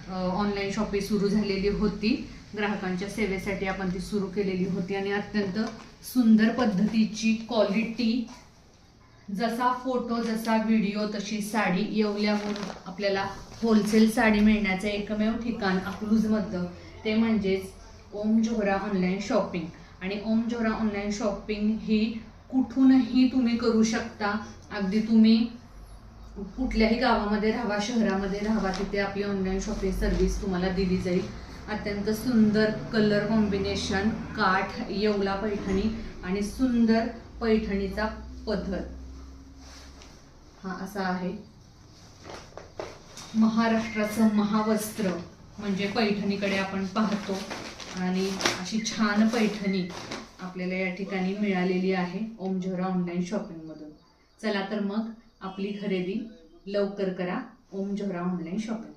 Online shopping सुरू झालेली होती. ग्राहकांच्या सेवेसाठी आपण ती सुरू केलेली होती आणि अत्यंत सुंदर पद्धतीची क्वालिटी, जसा फोटो जसा व्हिडिओ तशी साडी, येवल्याहून आपल्याला होलसेल साडी मिळण्याचं एकमेव ठिकाण अकलूजमधलं ते म्हणजेच ओम जोहरा ऑनलाईन शॉपिंग. आणि ओम जोहरा ऑनलाईन शॉपिंग ही कुठूनही तुम्ही करू शकता. अगदी तुम्ही कुठल्याही गावामध्ये राहावा, शहरामध्ये राहावा, तिथे आपली ऑनलाईन शॉपिंग सर्व्हिस तुम्हाला दिली जाईल. अत्यंत सुंदर कलर कॉम्बिनेशन, काठ, येवला पैठणी आणि सुंदर पैठणीचा पदर हा असा आहे. महाराष्ट्राचं महावस्त्र म्हणजे पैठणीकडे आपण पाहतो आणि अशी छान पैठणी आपल्याला या ठिकाणी मिळालेली आहे ओम जोहरा ऑनलाईन शॉपिंगमधून. चला तर मग आपली खरेदी लवकर करा ओम जोहरा ऑनलाईन शॉपिंग.